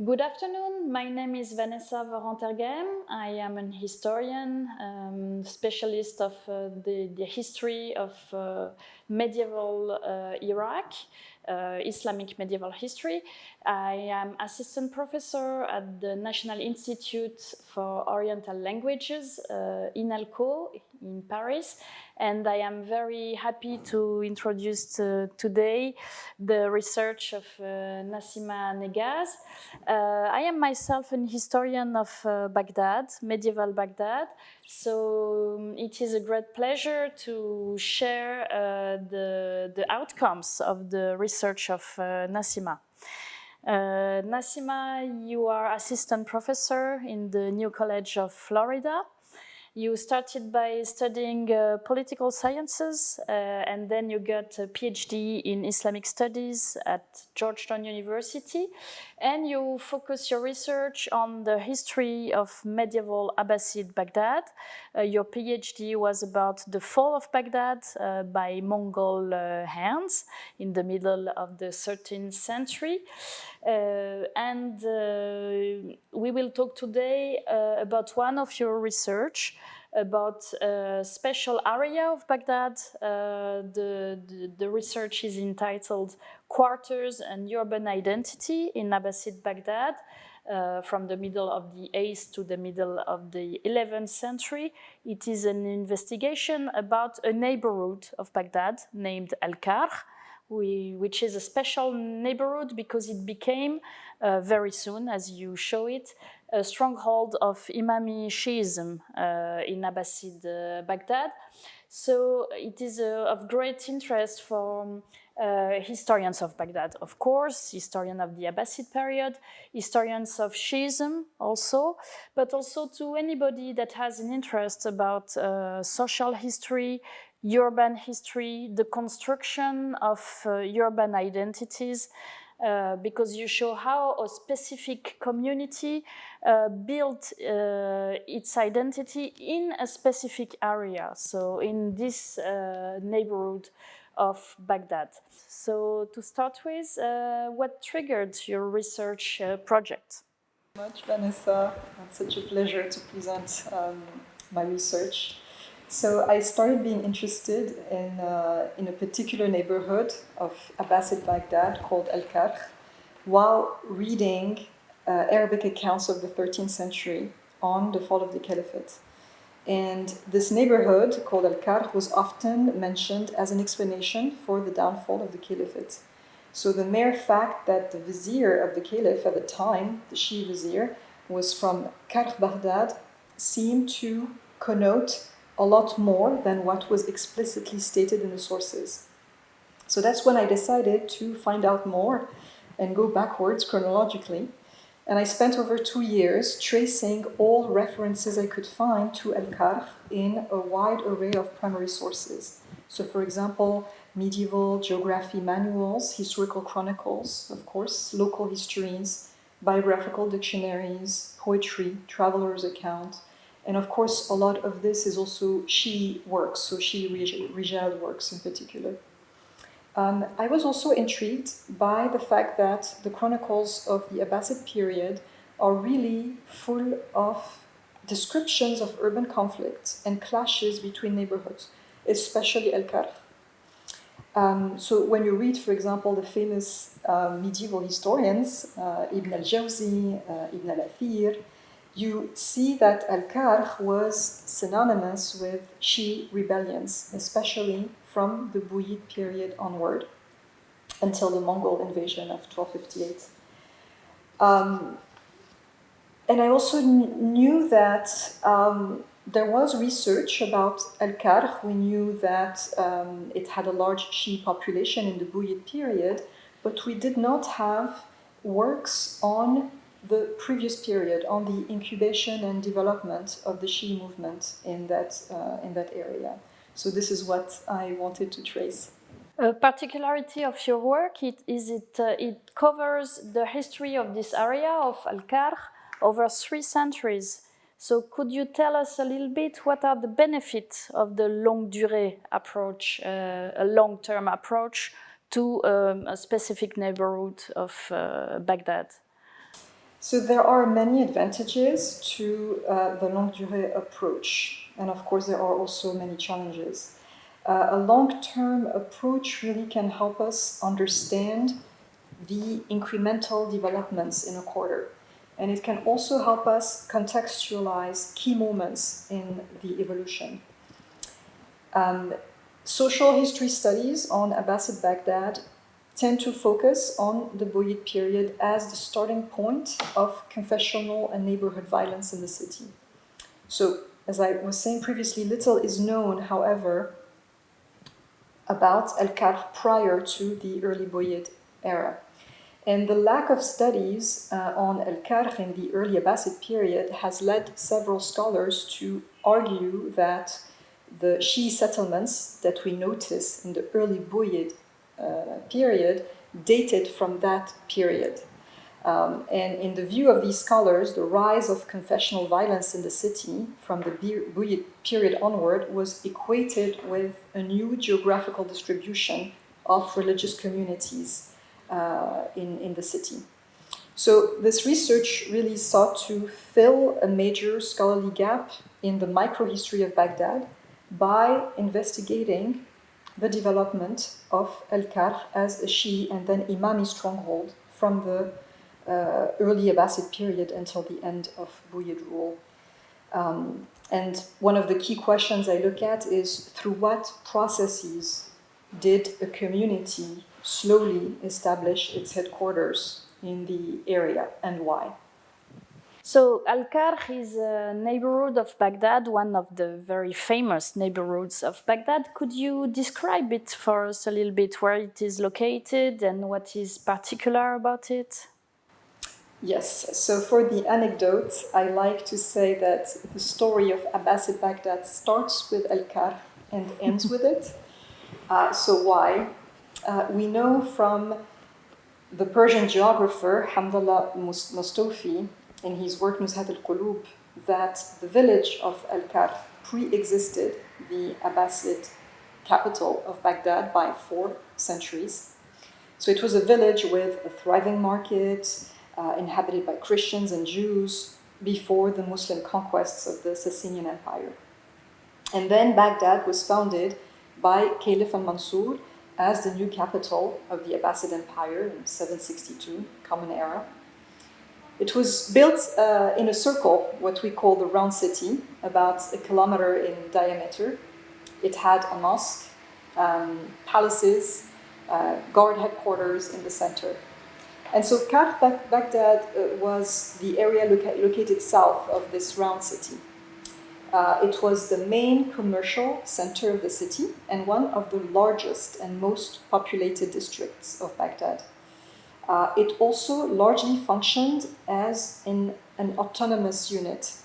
Good afternoon, my name is Vanessa Van Renterghem. I am an historian, specialist of the history of medieval Iraq, Islamic medieval history. I am assistant professor at the National Institute for Oriental Languages, Inalco, in Paris, and I am very happy to introduce today the research of Nassima Neggaz. I am myself an historian of Baghdad, medieval Baghdad, so it is a great pleasure to share the outcomes of the research of Nassima. Nassima, you are assistant professor in the New College of Florida. You started by studying political sciences, and then you got a PhD in Islamic studies at Georgetown University, and you focus your research on the history of medieval Abbasid Baghdad. Your PhD was about the fall of Baghdad by Mongol hands in the middle of the 13th century. We will talk today about one of your research about a special area of Baghdad. The research is entitled Quarters and Urban Identity in Abbasid Baghdad, from the middle of the 8th to the middle of the 11th century. It is an investigation about a neighborhood of Baghdad named al-Karkh, which is a special neighborhood because it became, very soon, as you show it, a stronghold of Imami-Shiism in Abbasid Baghdad. So it is of great interest for historians of Baghdad, of course, historians of the Abbasid period, historians of Shiism also, but also to anybody that has an interest about social history, urban history, the construction of urban identities, because you show how a specific community built its identity in a specific area, so in this neighborhood of Baghdad. So to start with, what triggered your research project? Much, Vanessa. It's such a pleasure to present my research. So I started being interested in a particular neighborhood of Abbasid Baghdad called al-Karkh while reading Arabic accounts of the 13th century on the fall of the Caliphate. And this neighborhood called al-Karkh was often mentioned as an explanation for the downfall of the Caliphate. So the mere fact that the vizier of the caliph at the time, the Shi'i vizier, was from Cartes Baghdad seemed to connote a lot more than what was explicitly stated in the sources. So that's when I decided to find out more and go backwards chronologically. And I spent over 2 years tracing all references I could find to al-Karkh in a wide array of primary sources. So for example, medieval geography manuals, historical chronicles, of course, local histories, biographical dictionaries, poetry, travelers' accounts, and of course a lot of this is also Shi'i works, so Shi'i Rijal works in particular. I was also intrigued by the fact that the chronicles of the Abbasid period are really full of descriptions of urban conflicts and clashes between neighborhoods, especially al-Karkh. So when you read, for example, the famous medieval historians, Ibn al-Jawzi, Ibn al-Athir, you see that al-Karkh was synonymous with Shi'i rebellions, especially from the Buyid period onward, until the Mongol invasion of 1258. And I also knew that there was research about al-Karkh. We knew that it had a large Shi'i population in the Buyid period, but we did not have works on the previous period, on the incubation and development of the Shi'i movement in that area. So this is what I wanted to trace. A particularity of your work it covers the history of this area of al-Karkh over 3 centuries. So could you tell us a little bit what are the benefits of the longue durée approach, a long-term approach to a specific neighborhood of Baghdad? So there are many advantages to the longue durée approach, and of course there are also many challenges. A long-term approach really can help us understand the incremental developments in a quarter, and it can also help us contextualize key moments in the evolution. Social history studies on Abbasid Baghdad tend to focus on the Buyid period as the starting point of confessional and neighborhood violence in the city. So, as I was saying previously, little is known, however, about al-Karkh prior to the early Buyid era. And the lack of studies on al-Karkh in the early Abbasid period has led several scholars to argue that the Shi settlements that we notice in the early Buyid period dated from that period. And in the view of these scholars, the rise of confessional violence in the city from the Buyid period onward was equated with a new geographical distribution of religious communities in the city. So this research really sought to fill a major scholarly gap in the microhistory of Baghdad by investigating the development of al-Karkh as a Shi and then Imami stronghold from the early Abbasid period until the end of Buyid rule. And one of the key questions I look at is through what processes did a community slowly establish its headquarters in the area and why? So al-Karkh is a neighborhood of Baghdad, one of the very famous neighborhoods of Baghdad. Could you describe it for us a little bit, where it is located and what is particular about it? Yes, so for the anecdote, I like to say that the story of Abbasid Baghdad starts with al-Karkh and ends with it. So why? We know from the Persian geographer Hamdallah Mustafi in his work Nuzhat al-Qulub that the village of al-Karkh pre-existed the Abbasid capital of Baghdad by 4 centuries. So it was a village with a thriving market, inhabited by Christians and Jews before the Muslim conquests of the Sassanian Empire. And then Baghdad was founded by Caliph al-Mansur as the new capital of the Abbasid Empire in 762, Common Era. It was built in a circle, what we call the Round City, about 1 kilometer in diameter. It had a mosque, palaces, guard headquarters in the center. And so Cartes Baghdad was the area located south of this Round City. It was the main commercial center of the city and one of the largest and most populated districts of Baghdad. It also largely functioned as an autonomous unit.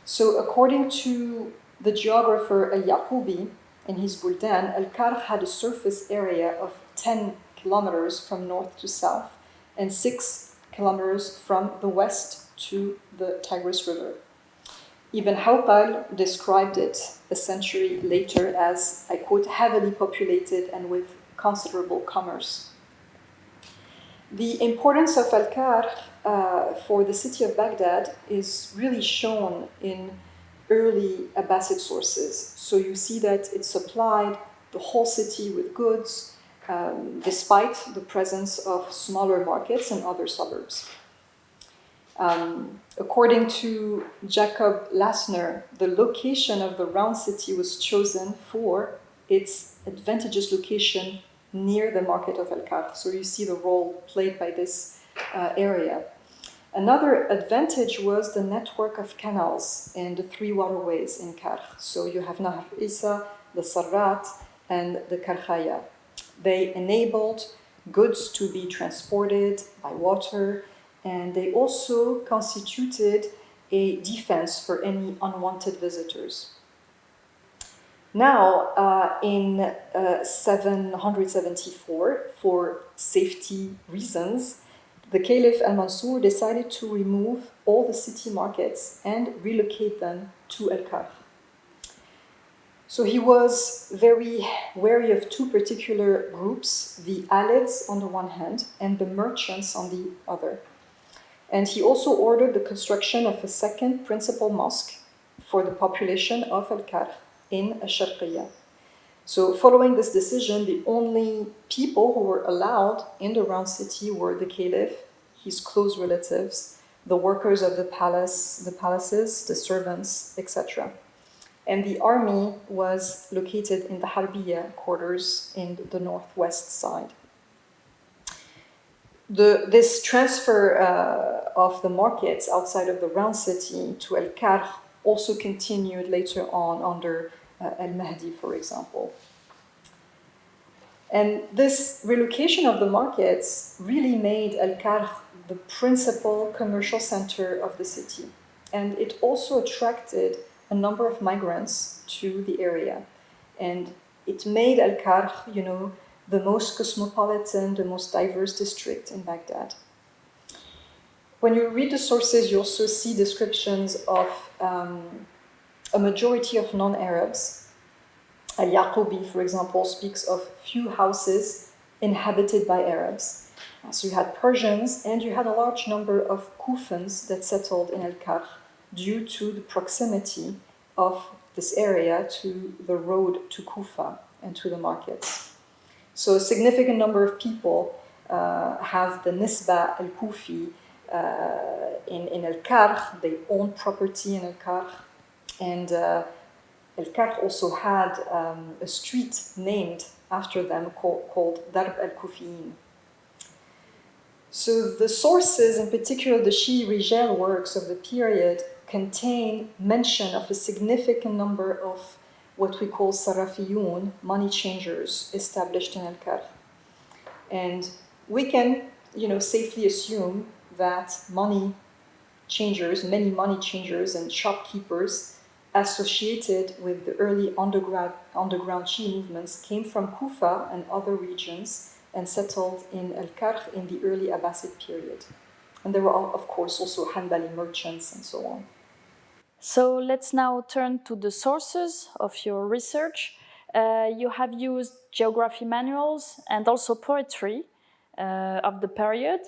So according to the geographer al-Yaqubi in his Buldan, al-Karkh had a surface area of 10 kilometers from north to south and 6 kilometers from the west to the Tigris River. Ibn Hawqal described it a century later as, I quote, heavily populated and with considerable commerce. The importance of al-Karkh for the city of Baghdad is really shown in early Abbasid sources. So you see that it supplied the whole city with goods, despite the presence of smaller markets and other suburbs. According to Jacob Lassner, the location of the Round City was chosen for its advantageous location near the market of al-Karkh. So you see the role played by this area. Another advantage was the network of canals and the 3 waterways in Karkh. So you have Nahr Isa, the Sarrat, and the Karkhaya. They enabled goods to be transported by water, and they also constituted a defense for any unwanted visitors. Now, in 774, for safety reasons, the Caliph al-Mansur decided to remove all the city markets and relocate them to al-Karkh. So he was very wary of 2 particular groups, the Alids on the one hand and the merchants on the other. And he also ordered the construction of a second principal mosque for the population of al-Karkh in al-Sharqiyya. So following this decision, the only people who were allowed in the round city were the caliph, his close relatives, the workers of the palaces, the servants, etc. And the army was located in the Harbiya quarters in the northwest side. This transfer of the markets outside of the round city to al-Karkh also continued later on under al-Mahdi, for example. And this relocation of the markets really made al-Karkh the principal commercial center of the city. And it also attracted a number of migrants to the area. And it made al-Karkh, the most cosmopolitan, the most diverse district in Baghdad. When you read the sources, you also see descriptions of a majority of non-Arabs. Al-Yaqubi, for example, speaks of few houses inhabited by Arabs. So you had Persians and you had a large number of Kufans that settled in al-Karkh due to the proximity of this area to the road to Kufa and to the markets. So a significant number of people have the Nisba al-Kufi in al-Karkh. They own property in al-Karkh. And al-Karkh also had a street named after them called Darb al-Kufiyin. So the sources, in particular the Shi Rijal works of the period, contain mention of a significant number of what we call Sarafiyun, money changers, established in al-Karkh. And we can, safely assume that many money changers and shopkeepers associated with the early underground Shi movements came from Kufa and other regions and settled in al-Karkh in the early Abbasid period. And there were, of course, also Hanbali merchants and so on. So let's now turn to the sources of your research. You have used geography manuals and also poetry of the period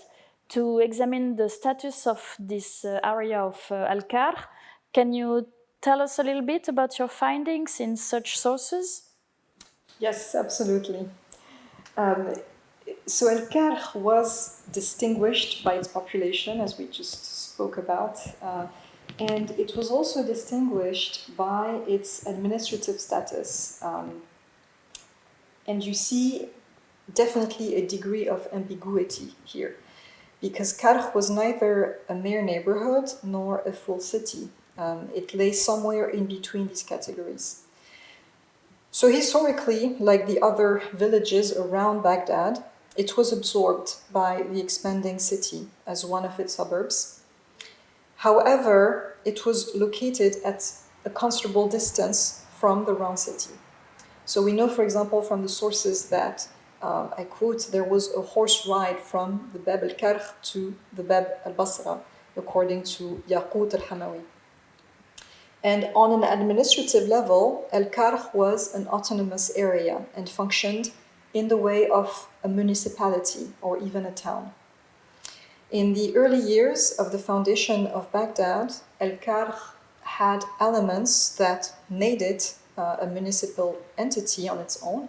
to examine the status of this area of al-Karkh. Can you tell us a little bit about your findings in such sources? Yes, absolutely. So al-Karkh was distinguished by its population, as we just spoke about, and it was also distinguished by its administrative status. And you see definitely a degree of ambiguity here, because Karkh was neither a mere neighborhood nor a full city. It lay somewhere in between these categories. So historically, like the other villages around Baghdad, it was absorbed by the expanding city as one of its suburbs. However, it was located at a considerable distance from the round city. So we know, for example, from the sources that, I quote, there was a horse ride from the Bab al-Karkh to the Bab al-Basra, according to Yaqut al-Hamawi. And on an administrative level, al-Karkh was an autonomous area and functioned in the way of a municipality or even a town. In the early years of the foundation of Baghdad, al-Karkh had elements that made it a municipal entity on its own.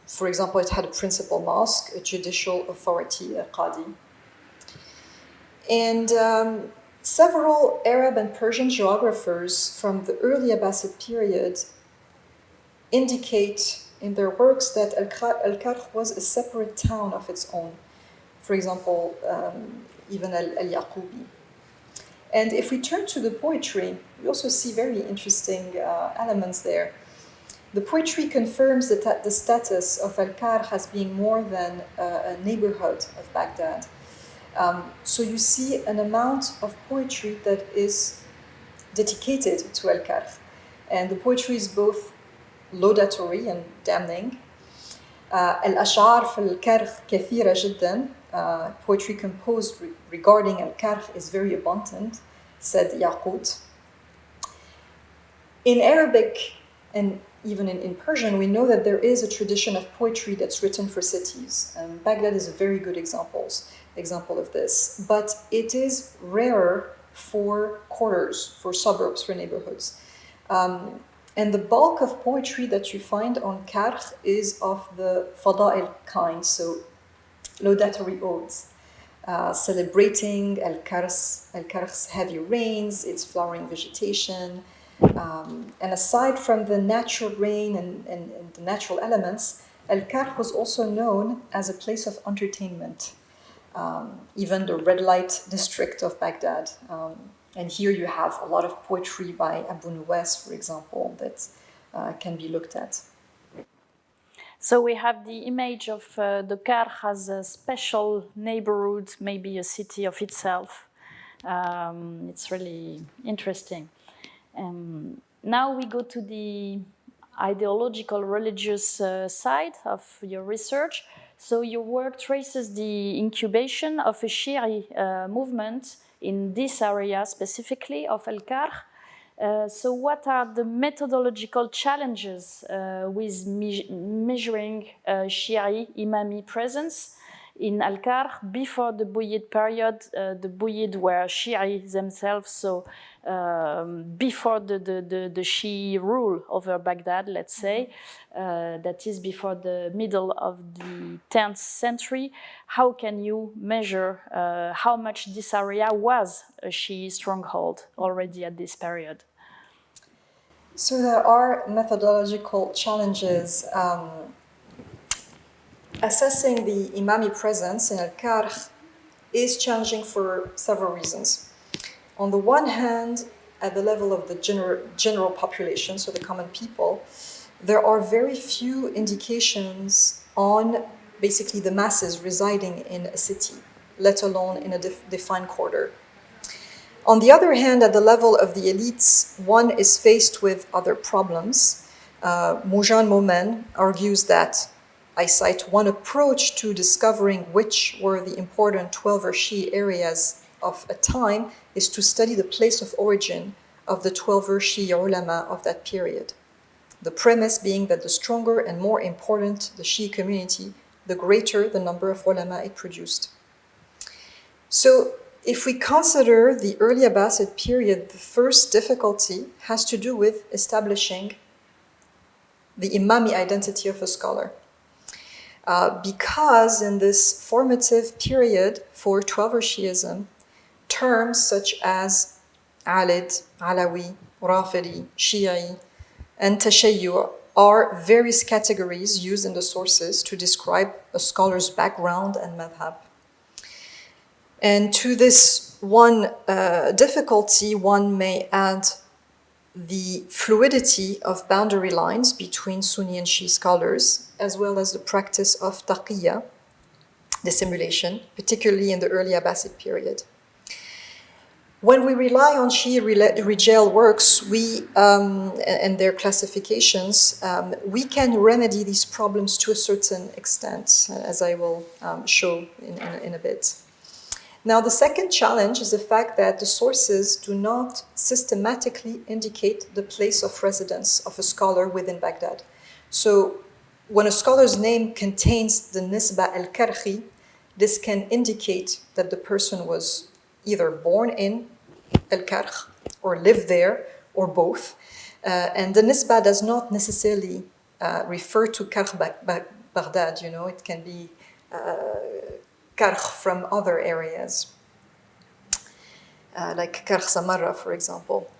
For example, it had a principal mosque, a judicial authority, a qadi. And several Arab and Persian geographers from the early Abbasid period indicate in their works that al-Karkh was a separate town of its own. For example, even al-Yaqubi. And if we turn to the poetry, we also see very interesting elements there. The poetry confirms that the status of al-Karkh as being more than a neighborhood of Baghdad. So you see an amount of poetry that is dedicated to al-Karkh. And the poetry is both laudatory and damning. Al-Ash'ar fi al-Karkh kathira jiddan. Poetry composed regarding al-Karkh is very abundant, said Yaqut. In Arabic and even in Persian, we know that there is a tradition of poetry that's written for cities. Baghdad is a very good example. example of this, but it is rarer for quarters, for suburbs, for neighborhoods. And the bulk of poetry that you find on Karkh is of the fada'il kind, so laudatory odes, celebrating al-Karkh's heavy rains, its flowering vegetation. And aside from the natural rain and the natural elements, al-Karkh was also known as a place of entertainment. Even the red light district of Baghdad. And here you have a lot of poetry by Abu Nuwas, for example, that can be looked at. So we have the image of the Karkh as a special neighborhood, maybe a city of itself. It's really interesting. Now we go to the ideological religious side of your research. So your work traces the incubation of a Shi'i movement in this area specifically of al-Karkh. So what are the methodological challenges with measuring Shi'i Imami presence in al-Karkh before the Buyid period? The Buyid were Shi'i themselves, so before the Shi'i rule over Baghdad, let's say, that is before the middle of the 10th century. How can you measure how much this area was a Shi'i stronghold already at this period? So there are methodological challenges. Assessing the Imami presence in al-Karkh is challenging for several reasons. On the one hand, at the level of the general population, so the common people, there are very few indications on basically the masses residing in a city, let alone in a defined quarter. On the other hand, at the level of the elites, one is faced with other problems. Moujan Momen argues that, I cite, one approach to discovering which were the important 12 Shi'i areas of a time is to study the place of origin of the 12 Shi'i ulama of that period. The premise being that the stronger and more important the Shi'i community, the greater the number of ulama it produced. So, if we consider the early Abbasid period, the first difficulty has to do with establishing the Imami identity of a scholar. Because in this formative period for 12 Shi'ism, terms such as Alid, Alawi, Rafidi, Shi'i, and Tashayyu are various categories used in the sources to describe a scholar's background and madhab. And to this one difficulty, one may add the fluidity of boundary lines between Sunni and Shi'i scholars, as well as the practice of taqiyya, dissimulation, particularly in the early Abbasid period. When we rely on Shi'i Rijal works and their classifications, we can remedy these problems to a certain extent, as I will show in a bit. Now, the second challenge is the fact that the sources do not systematically indicate the place of residence of a scholar within Baghdad. So, when a scholar's name contains the nisba al-Karkhi, this can indicate that the person was either born in al-Karkh or lived there, or both. And the nisba does not necessarily refer to Cartes Baghdad, it can be Karkh from other areas, like Karkh Samarra, for example.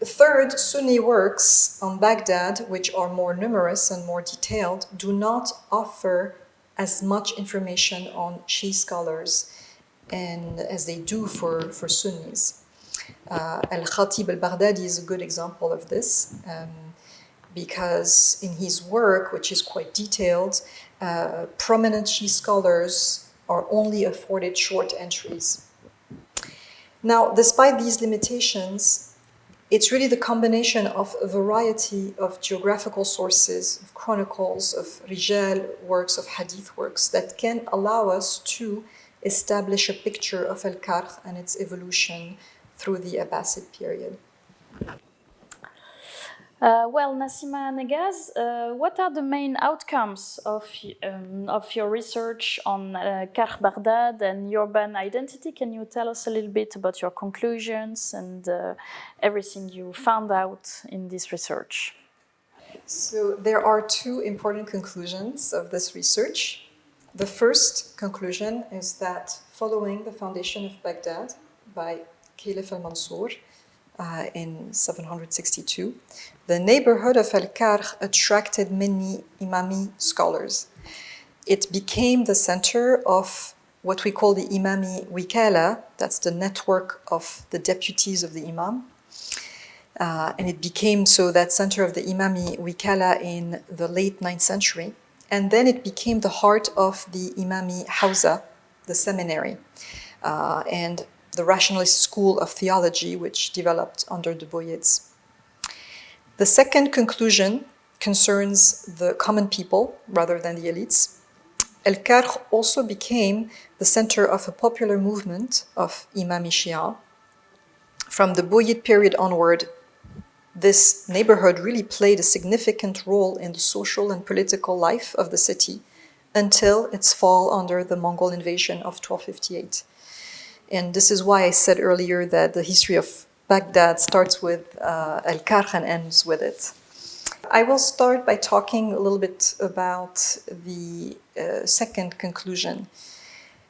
Third, Sunni works on Baghdad, which are more numerous and more detailed, do not offer as much information on Shi'i scholars as they do for Sunnis. Al-Khatib al-Baghdadi is a good example of this, because in his work, which is quite detailed, prominent Shi'i scholars are only afforded short entries. Now, despite these limitations, it's really the combination of a variety of geographical sources, of chronicles, of Rijal works, of Hadith works, that can allow us to establish a picture of al-Karkh and its evolution through the Abbasid period. Well, Nassima Neggaz, what are the main outcomes of your research on Cartes Baghdad and urban identity? Can you tell us a little bit about your conclusions and everything you found out in this research? So there are two important conclusions of this research. The first conclusion is that following the foundation of Baghdad by Caliph al-Mansur in 762, the neighborhood of al-Karkh attracted many Imami scholars. It became the center of what we call the Imami Wikala, that's the network of the deputies of the Imam. And it became so that center of the Imami Wikala in the late 9th century. And then it became the heart of the Imami Hawza, the seminary, and the rationalist school of theology, which developed under the Buyids. The second conclusion concerns the common people rather than the elites. Al-Karkh also became the center of a popular movement of Imami-Shi. From the Buyid period onward, this neighborhood really played a significant role in the social and political life of the city until its fall under the Mongol invasion of 1258. And this is why I said earlier that the history of Baghdad starts with al-Karkh and ends with it. I will start by talking a little bit about the second conclusion.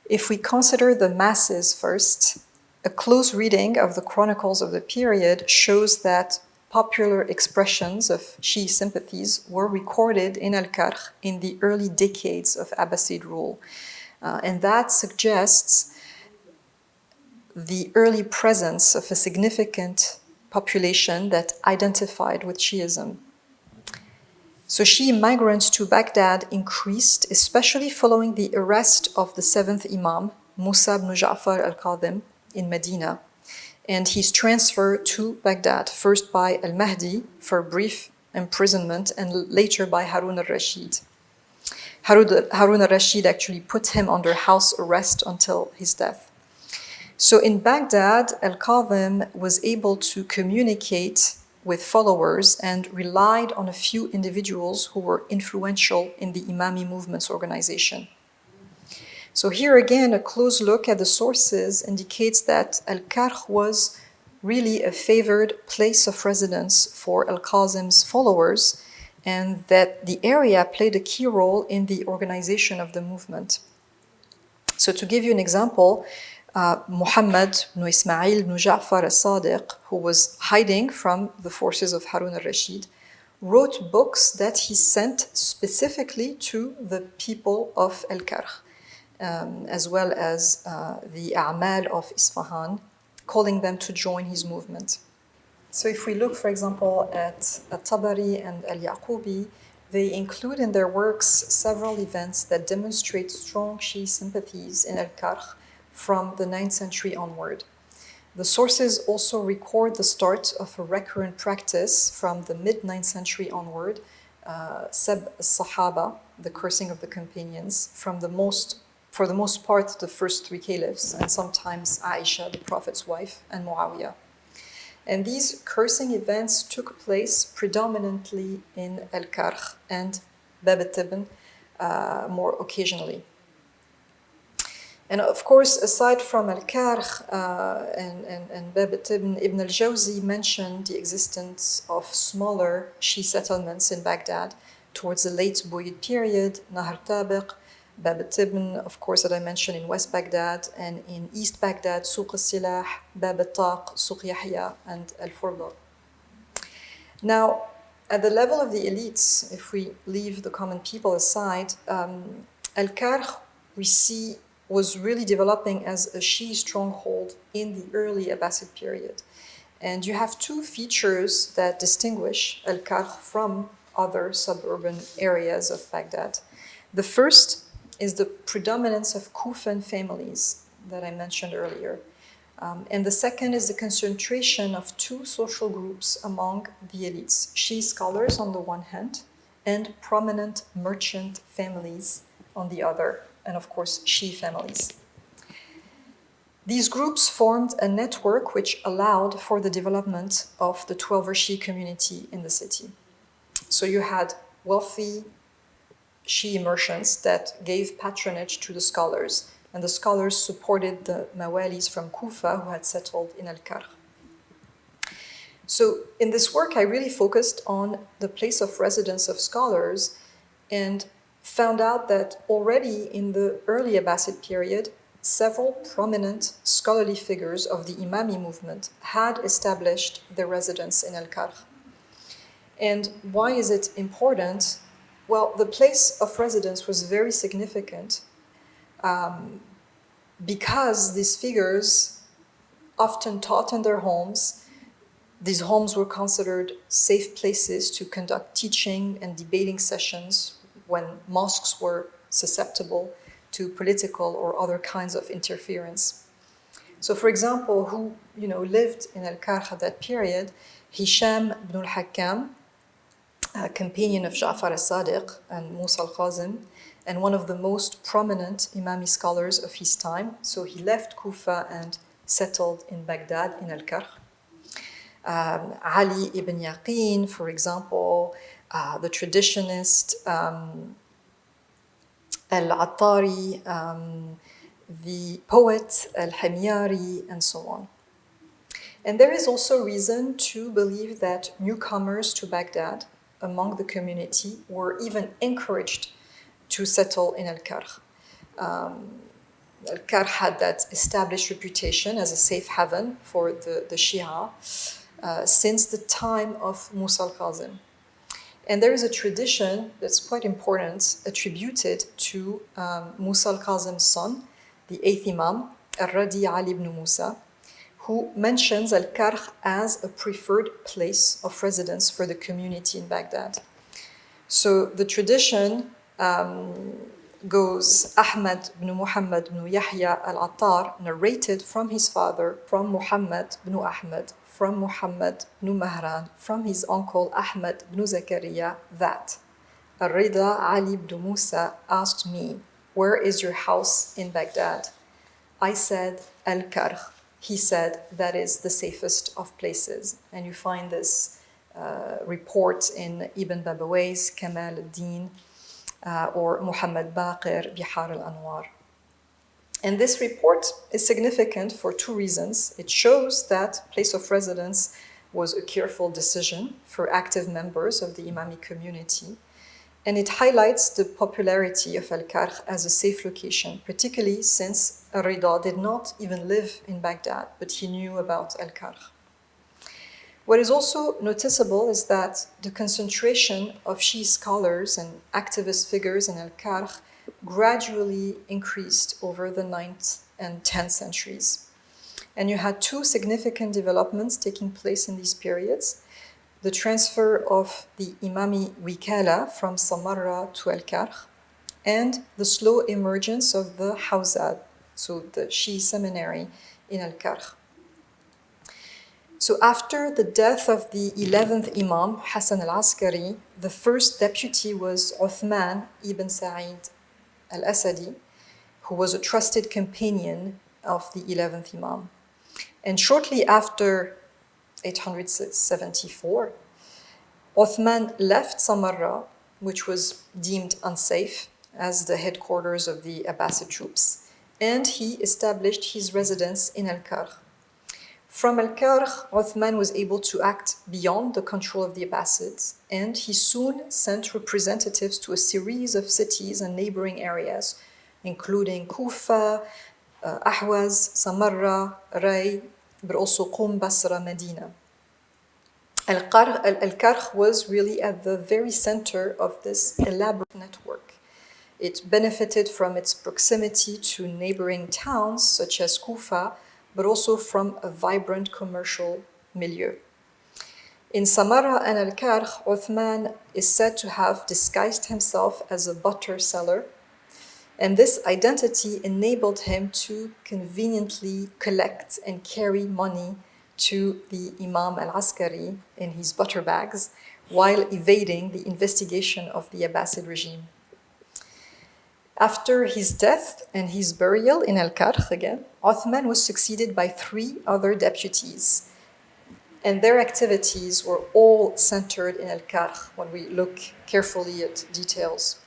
If we consider the masses first, a close reading of the chronicles of the period shows that popular expressions of Shi sympathies were recorded in al-Karkh in the early decades of Abbasid rule. And that suggests the early presence of a significant population that identified with Shiism. So Shi migrants to Baghdad increased, especially following the arrest of the 7th Imam, Musa ibn Ja'far al-Kadhim, in Medina, and his transfer to Baghdad, first by al-Mahdi for a brief imprisonment and later by Harun al-Rashid. Harun al-Rashid actually put him under house arrest until his death. So in Baghdad, al-Kadhim was able to communicate with followers and relied on a few individuals who were influential in the Imami movement's organization. So here again, a close look at the sources indicates that al-Karkh was really a favored place of residence for al-Qasim's followers, and that the area played a key role in the organization of the movement. So to give you an example, Muhammad ibn Ismail ibn Ja'far al-Sadiq, who was hiding from the forces of Harun al-Rashid, wrote books that he sent specifically to the people of al-Karkh, as well as the A'mal of Isfahan, calling them to join his movement. So if we look, for example, at al-Tabari and al-Yaqubi, they include in their works several events that demonstrate strong Shi sympathies in al-Karkh from the 9th century onward. The sources also record the start of a recurrent practice from the mid-9th century onward, Sab al-Sahaba, the cursing of the companions, for the most part, the first three caliphs, and sometimes Aisha, the Prophet's wife, and Muawiyah. And these cursing events took place predominantly in al-Karkh and Bab al-Tibn more occasionally. And of course, aside from al-Karkh and Bab al-Tibn, Ibn al-Jawzi mentioned the existence of smaller Shi settlements in Baghdad towards the late Buyid period, Nahar Tabiq, Bab al-Tibn, of course, that I mentioned in West Baghdad, and in East Baghdad, Suq al-Silah, Bab al-Taq, Suq Yahya, and al-Furda. Now, at the level of the elites, if we leave the common people aside, al-Karkh, we see, was really developing as a Shi stronghold in the early Abbasid period. And you have two features that distinguish al-Karkh from other suburban areas of Baghdad. The first is the predominance of Kufan families that I mentioned earlier. And the second is the concentration of two social groups among the elites, Shi scholars on the one hand, and prominent merchant families on the other, and of course, Shi families. These groups formed a network which allowed for the development of the Twelver Shi community in the city. So you had wealthy Shi merchants that gave patronage to the scholars, and the scholars supported the Mawalis from Kufa who had settled in al-Karkh. So in this work, I really focused on the place of residence of scholars and found out that already in the early Abbasid period, several prominent scholarly figures of the Imami movement had established their residence in al-Karkh. And why is it important? Well, the place of residence was very significant because these figures often taught in their homes. These homes were considered safe places to conduct teaching and debating sessions when mosques were susceptible to political or other kinds of interference. So, for example, who lived in al-Karkh at that period? Hisham ibn al-Hakam, a companion of Ja'far al-Sadiq and Musa al-Khazim, and one of the most prominent Imami scholars of his time. So he left Kufa and settled in Baghdad, in al-Karkh. Ali ibn Yaqin, for example, the traditionist, al-Attari, the poet al-Hamyari, and so on. And there is also reason to believe that newcomers to Baghdad among the community were even encouraged to settle in al-Karkh. Al-Karkh had that established reputation as a safe haven for the Shia since the time of Musa al-Khazim. And there is a tradition that's quite important attributed to Musa al-Khazim's son, the 8th Imam, al-Radi Ali ibn Musa, who mentions al-Karkh as a preferred place of residence for the community in Baghdad. So the tradition goes, Ahmad ibn Muhammad ibn Yahya al-Attar narrated from his father, from Muhammad ibn Ahmad, from Muhammad ibn Mahran, from his uncle Ahmad ibn Zakaria, that Al-Rida Ali ibn Musa asked me, "Where is your house in Baghdad?" I said, al-Karkh. He said, "That is the safest of places." And you find this report in Ibn Babawayh's Kamal al-Din or Muhammad Baqir, Bihar al-Anwar. And this report is significant for two reasons. It shows that place of residence was a careful decision for active members of the Imami community. And it highlights the popularity of al-Karkh as a safe location, particularly since al-Rida did not even live in Baghdad, but he knew about al-Karkh. What is also noticeable is that the concentration of Shia scholars and activist figures in al-Karkh gradually increased over the 9th and 10th centuries. And you had two significant developments taking place in these periods: the transfer of the Imami Wikala from Samarra to al-Karkh, and the slow emergence of the Hawzad, so the Shia seminary in al-Karkh. So after the death of the 11th Imam, Hassan al-Askari, the first deputy was Uthman ibn Sa'id al-Asadi, who was a trusted companion of the 11th Imam. And shortly after 874, Uthman left Samarra, which was deemed unsafe as the headquarters of the Abbasid troops, and he established his residence in al-Karkh. From al-Karkh, Uthman was able to act beyond the control of the Abbasids, and he soon sent representatives to a series of cities and neighboring areas, including Kufa, Ahwaz, Samarra, Ray, but also Qum, Basra, Medina. Al-Karkh was really at the very center of this elaborate network. It benefited from its proximity to neighboring towns such as Kufa, but also from a vibrant commercial milieu. In Samarra and al-Karkh, Uthman is said to have disguised himself as a butter seller, and this identity enabled him to conveniently collect and carry money to the Imam al-Askari in his butter bags while evading the investigation of the Abbasid regime. After his death and his burial in al-Karkh again, Uthman was succeeded by 3 other deputies. And their activities were all centered in al-Karkh when we look carefully at details.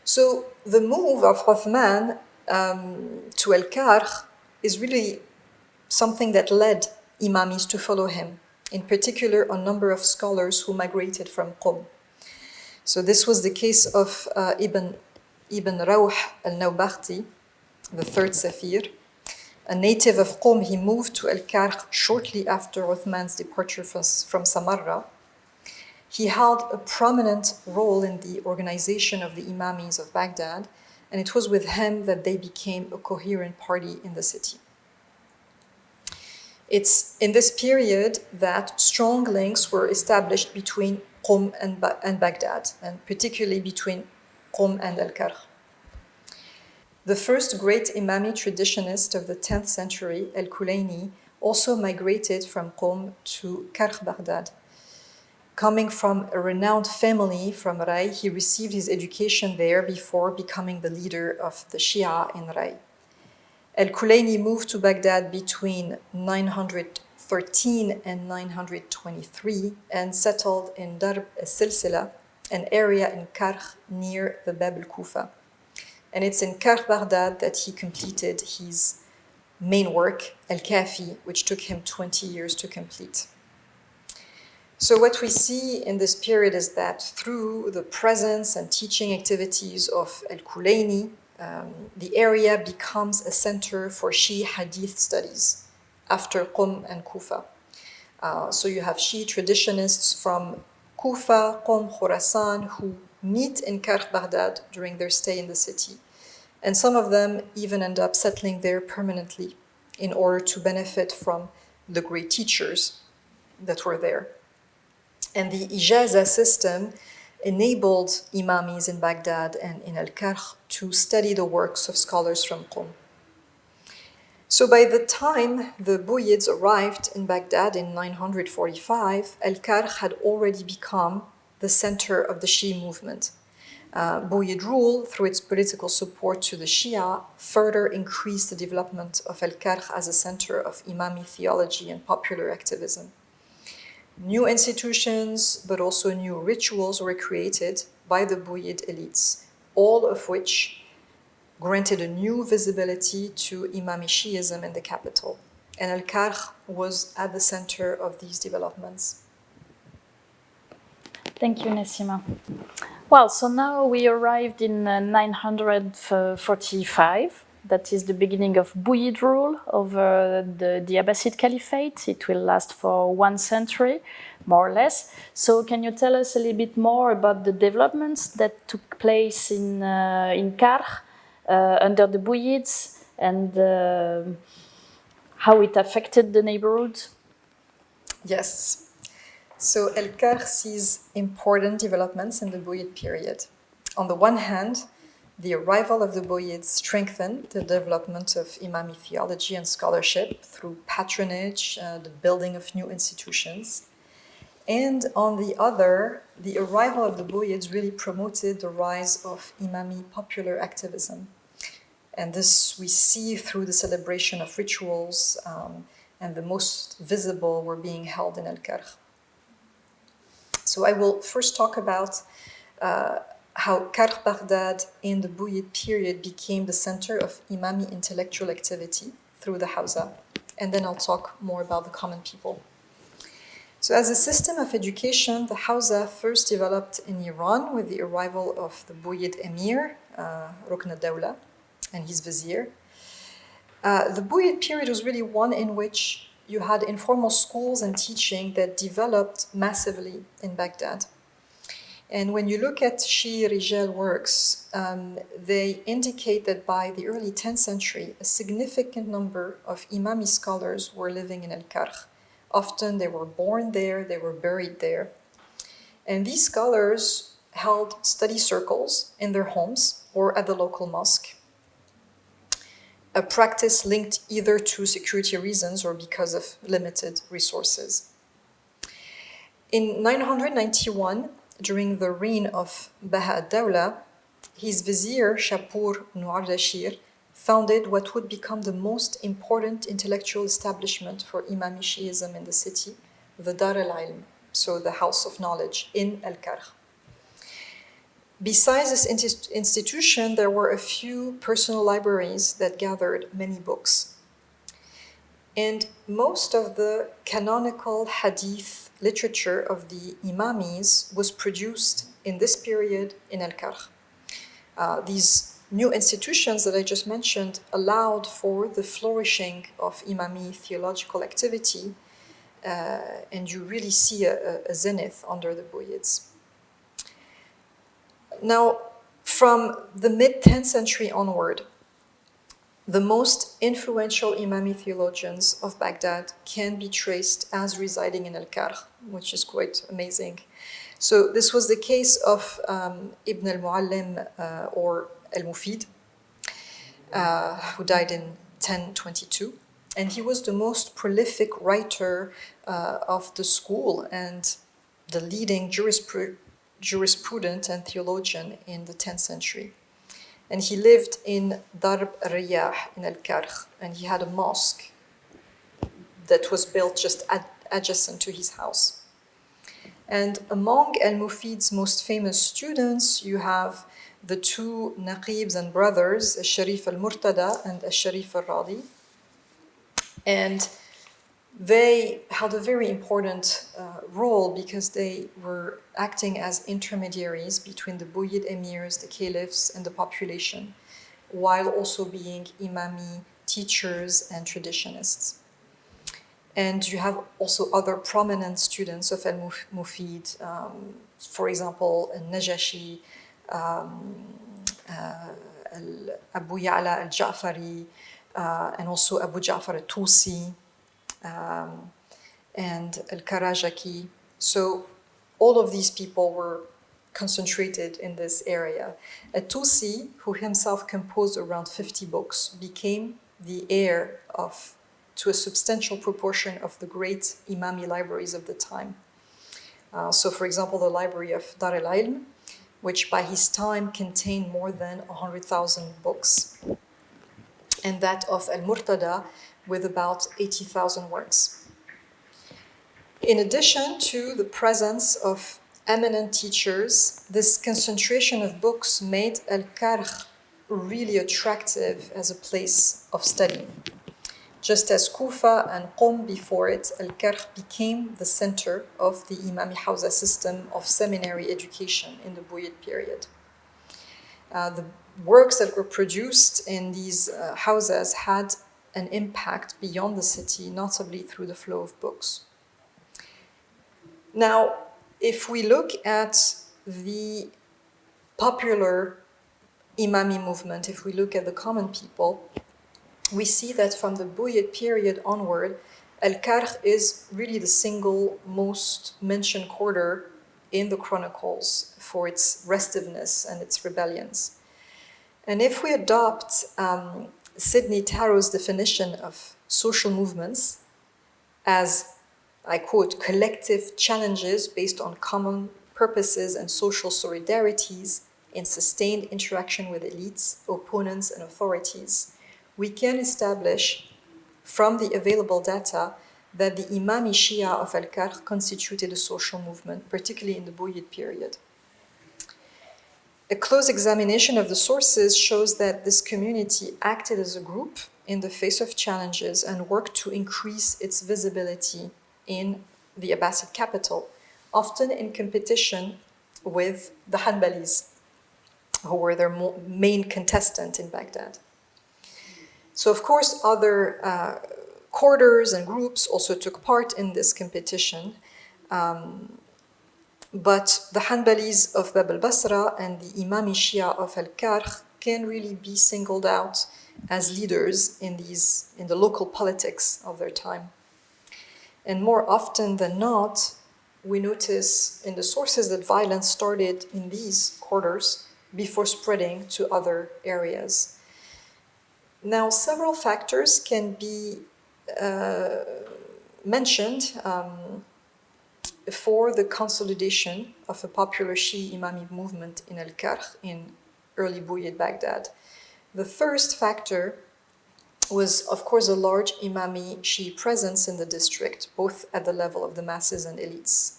So the move of Uthman to al-Karkh is really something that led Imamis to follow him, in particular a number of scholars who migrated from Qom. So this was the case of Ibn Rawh al-Nawbakhti, the third Safir. A native of Qom, he moved to al-Karkh shortly after Uthman's departure from Samarra. He held a prominent role in the organization of the Imamis of Baghdad, and it was with him that they became a coherent party in the city. It's in this period that strong links were established between Qom and Baghdad, and particularly between Qom and al-Karkh. The first great Imami traditionist of the 10th century, al-Kulayni, also migrated from Qom to Cartes Baghdad. Coming from a renowned family from Ray, he received his education there before becoming the leader of the Shia in Ray. Al-Kulayni moved to Baghdad between 913 and 923 and settled in Darb al-Silsila, an area in Karkh near the Bab al-Kufa. And it's in Cartes Baghdad that he completed his main work, al-Kafi, which took him 20 years to complete. So what we see in this period is that through the presence and teaching activities of al-Kulayni, the area becomes a center for Shi Hadith studies after Qom and Kufa. So you have Shi traditionists from Kufa, Qom, Khorasan, who meet in Cartes Baghdad during their stay in the city. And some of them even end up settling there permanently in order to benefit from the great teachers that were there. And the Ijaza system enabled Imamis in Baghdad and in al-Karkh to study the works of scholars from Qom. So by the time the Buyids arrived in Baghdad in 945, al-Karkh had already become the center of the Shi movement. Buyid rule, through its political support to the Shia, further increased the development of al-Karkh as a center of Imami theology and popular activism. New institutions, but also new rituals were created by the Buyid elites, all of which granted a new visibility to Imami-Shiism in the capital. And al-Karkh was at the center of these developments. Thank you, Nassima. Well, so now we arrived in 945. That is the beginning of Buyid rule over the Abbasid Caliphate. It will last for 1 century, more or less. So can you tell us a little bit more about the developments that took place in Karkh under the Buyids and how it affected the neighborhood? Yes. So al-Karkh sees important developments in the Buyid period. On the one hand, the arrival of the Buyids strengthened the development of Imami theology and scholarship through patronage, the building of new institutions. And on the other, the arrival of the Buyids really promoted the rise of Imami popular activism. And this we see through the celebration of rituals, and the most visible were being held in al-Karkh. So I will first talk about how Cartes Baghdad in the Buyid period became the center of Imami intellectual activity through the Hawza, and then I'll talk more about the common people. So as a system of education, the Hawza first developed in Iran with the arrival of the Buyid emir, Rukn al-Dawla, and his vizier. The Buyid period was really one in which you had informal schools and teaching that developed massively in Baghdad. And when you look at Shi Rijal works, they indicate that by the early 10th century, a significant number of Imami scholars were living in al-Karkh. Often they were born there, they were buried there. And these scholars held study circles in their homes or at the local mosque, a practice linked either to security reasons or because of limited resources. In 991, during the reign of Baha ad-Dawla, his vizier, Shapur Nuardashir, founded what would become the most important intellectual establishment for Imami-Shiism in the city, the Dar al-Ilm, so the House of Knowledge, in al-Karkh. Besides this institution, there were a few personal libraries that gathered many books. And most of the canonical hadith literature of the Imamis was produced in this period in al-Karkh. These new institutions that I just mentioned allowed for the flourishing of Imami theological activity, and you really see a zenith under the Buyids. Now, from the mid-10th century onward, the most influential Imami theologians of Baghdad can be traced as residing in al-Karkh, which is quite amazing. So this was the case of Ibn al-Muallim or al-Mufid, who died in 1022. And he was the most prolific writer of the school and the leading jurisprudent and theologian in the 10th century. And he lived in Darb al-Riyah in al-Karkh, and he had a mosque that was built just adjacent to his house. And among al-Mufid's most famous students, you have the two Naqibs and brothers, al-Sharif al-Murtada and al-Sharif al-Radi. And they held a very important role because they were acting as intermediaries between the Buyid emirs, the caliphs, and the population, while also being Imami teachers and traditionists. And you have also other prominent students of al-Mufid, for example, al-Najashi, Abu Ya'la al-Ja'fari, and also Abu Ja'far al-Tusi, and al-Karajaki. So all of these people were concentrated in this area. Al-Tusi, who himself composed around 50 books, became the heir to a substantial proportion of the great Imami libraries of the time. So for example, the library of Dar al-Ilm, which by his time contained more than 100,000 books, and that of al-Murtada, with about 80,000 works. In addition to the presence of eminent teachers, this concentration of books made al-Karkh really attractive as a place of study. Just as Kufa and Qom before it, al-Karkh became the center of the Imami Hawza system of seminary education in the Buyid period. The works that were produced in these houses had an impact beyond the city, notably through the flow of books. Now, if we look at the popular Imami movement, if we look at the common people, we see that from the Buyid period onward, al-Karkh is really the single most mentioned quarter in the chronicles for its restiveness and its rebellions. And if we adopt Sidney Tarrow's definition of social movements as, I quote, collective challenges based on common purposes and social solidarities in sustained interaction with elites, opponents, and authorities, we can establish from the available data that the Imami-Shi of al-Karkh constituted a social movement, particularly in the Buyid period. A close examination of the sources shows that this community acted as a group in the face of challenges and worked to increase its visibility in the Abbasid capital, often in competition with the Hanbalis, who were their main contestant in Baghdad. So, of course, other quarters and groups also took part in this competition. But the Hanbalis of Bab al-Basra and the Imami-Shi of al-Karkh can really be singled out as leaders in the local politics of their time. And more often than not, we notice in the sources that violence started in these quarters before spreading to other areas. Now, several factors can be mentioned for the consolidation of a popular Shi Imami movement in al-Karkh in early Buyid Baghdad. The first factor was, of course, a large Imami-Shi presence in the district, both at the level of the masses and elites.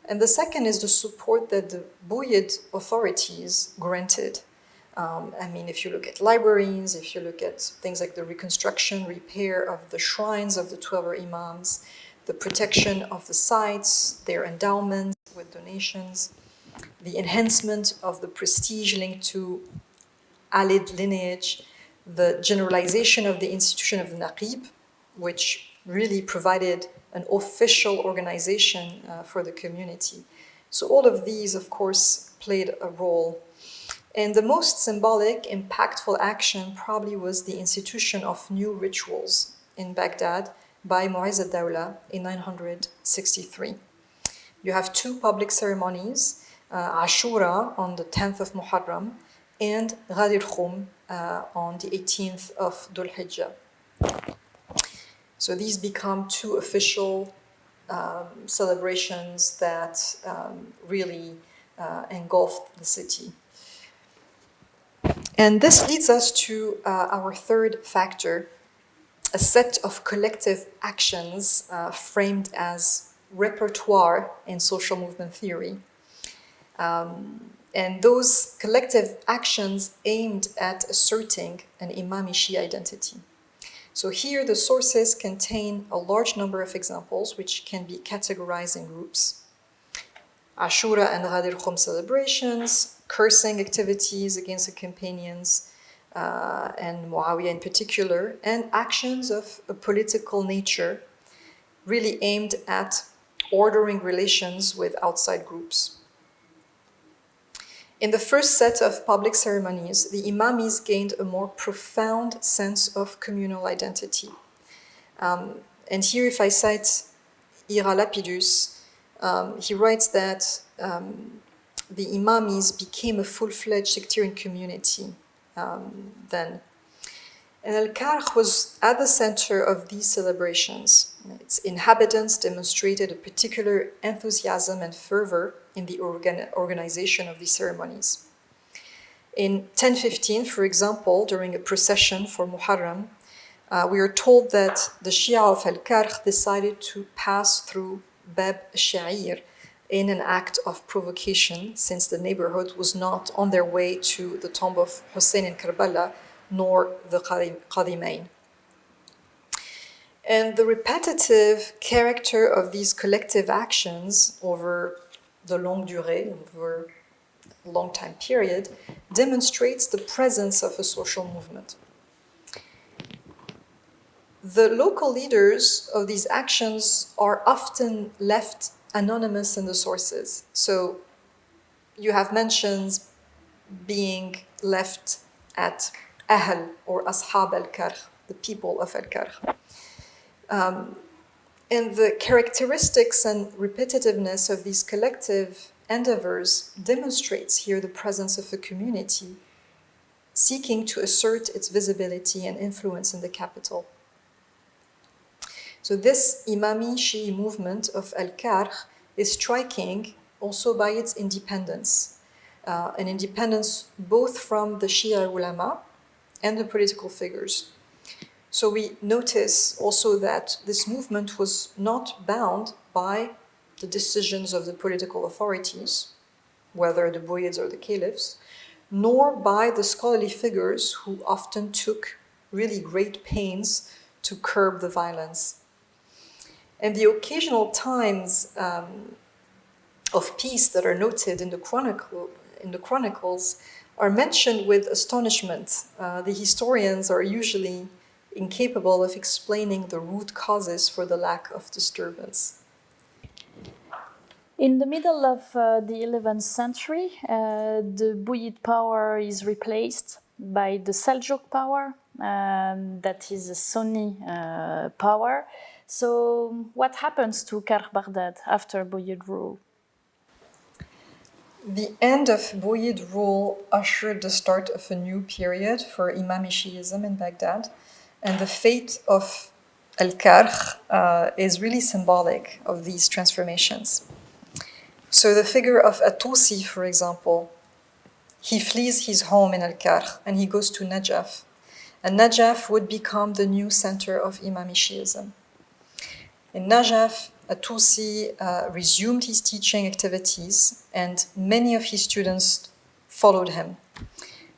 And the second is the support that the Buyid authorities granted. If you look at libraries, if you look at things like the reconstruction, repair of the shrines of the 12 imams, the protection of the sites, their endowment with donations, the enhancement of the prestige linked to Alid lineage, the generalization of the institution of the Naqib, which really provided an official organization for the community. So all of these, of course, played a role. And the most symbolic, impactful action probably was the institution of new rituals in Baghdad by Mu'izz al-Dawla in 963. You have two public ceremonies, Ashura on the 10th of Muharram and Ghadir Khum on the 18th of Dhul Hijjah. So these become two official celebrations that really engulfed the city. And this leads us to our third factor, a set of collective actions framed as repertoire in social movement theory. And those collective actions aimed at asserting an Imami-Shi identity. So here the sources contain a large number of examples which can be categorized in groups. Ashura and Ghadir Khum celebrations, cursing activities against the companions, and Muawiyah in particular, and actions of a political nature really aimed at ordering relations with outside groups. In the first set of public ceremonies, the Imamis gained a more profound sense of communal identity. And here, if I cite Ira Lapidus, he writes that the Imamis became a full-fledged sectarian community then. And al-Karkh was at the center of these celebrations. Its inhabitants demonstrated a particular enthusiasm and fervor in the organization of these ceremonies. In 1015, for example, during a procession for Muharram, we are told that the Shia of al-Karkh decided to pass through Bab al-Sha'ir in an act of provocation, since the neighborhood was not on their way to the tomb of Hussein in Karbala, nor the Qadimain. And the repetitive character of these collective actions over the longue durée, over a long time period, demonstrates the presence of a social movement. The local leaders of these actions are often left anonymous in the sources. So you have mentions being left at Ahl or Ashab al-Karkh, the people of al-Karkh. And the characteristics and repetitiveness of these collective endeavors demonstrates here the presence of a community seeking to assert its visibility and influence in the capital. So this Imami-Shi movement of al-Karkh is striking also by its independence, an independence both from the Shia ulama and the political figures. So we notice also that this movement was not bound by the decisions of the political authorities, whether the Buyids or the Caliphs, nor by the scholarly figures who often took really great pains to curb the violence. And the occasional times of peace that are noted in the chronicles are mentioned with astonishment. The historians are usually incapable of explaining the root causes for the lack of disturbance. In the middle of the 11th century, the Buyid power is replaced by the Seljuk power, that is a Sunni power. So what happens to Cartes Baghdad after Buyid rule? The end of Buyid rule ushered the start of a new period for Imami-Shiism in Baghdad, and the fate of al-Karkh is really symbolic of these transformations. So the figure of At-Tusi, for example, he flees his home in al-Karkh and he goes to Najaf. And Najaf would become the new center of Imami-Shiism. In Najaf, Tusi resumed his teaching activities, and many of his students followed him.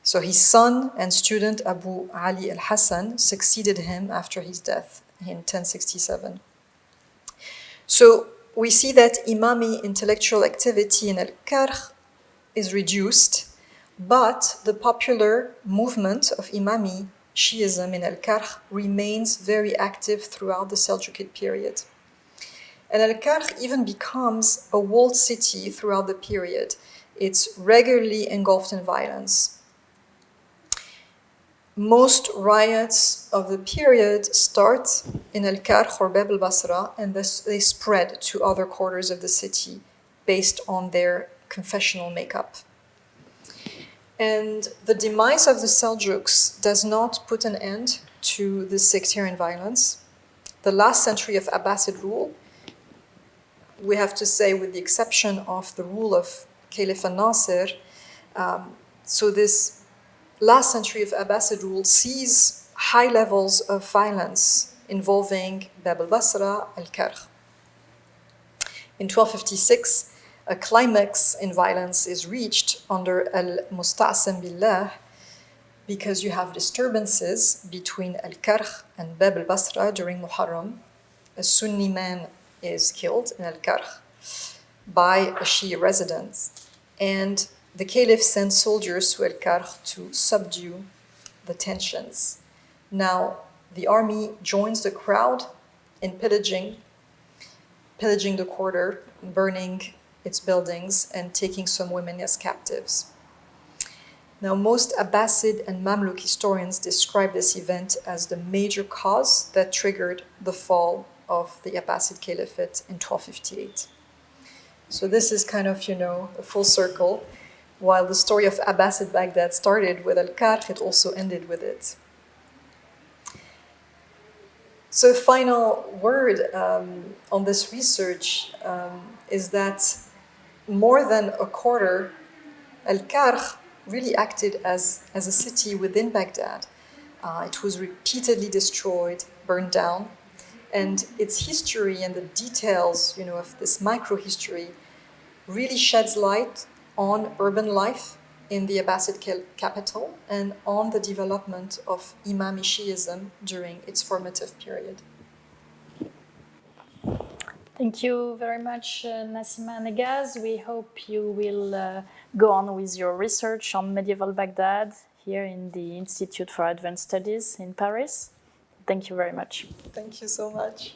So his son and student Abu Ali al-Hassan succeeded him after his death in 1067. So we see that Imami intellectual activity in al-Karkh is reduced, but the popular movement of Imami Shiism in al-Karkh remains very active throughout the Seljuk period. And al-Karkh even becomes a walled city throughout the period. It's regularly engulfed in violence. Most riots of the period start in al-Karkh or Bab al-Basra, and they spread to other quarters of the city based on their confessional makeup. And the demise of the Seljuks does not put an end to this sectarian violence. The last century of Abbasid rule, we have to say, with the exception of the rule of Caliph al-Nasir, so this last century of Abbasid rule sees high levels of violence involving Bab al-Basra, al-Karkh. In 1256, a climax in violence is reached under al-Musta'sam Billah because you have disturbances between al-Karkh and Bab al-Basra during Muharram. A Sunni man is killed in al-Karkh by a Shia resident, and the Caliph sends soldiers to al-Karkh to subdue the tensions. Now, the army joins the crowd in pillaging the quarter, burning its buildings, and taking some women as captives. Now, most Abbasid and Mamluk historians describe this event as the major cause that triggered the fall of the Abbasid Caliphate in 1258. So this is kind of, a full circle. While the story of Abbasid Baghdad started with al-Karkh, it also ended with it. So a final word on this research is that more than a quarter, al-Karkh really acted as a city within Baghdad. It was repeatedly destroyed, burned down, and its history and the details, of this microhistory really sheds light on urban life in the Abbasid capital and on the development of Imami-Shiism during its formative period. Thank you very much, Nassima Neggaz. We hope you will go on with your research on medieval Baghdad here in the Institute for Advanced Studies in Paris. Thank you very much. Thank you so much.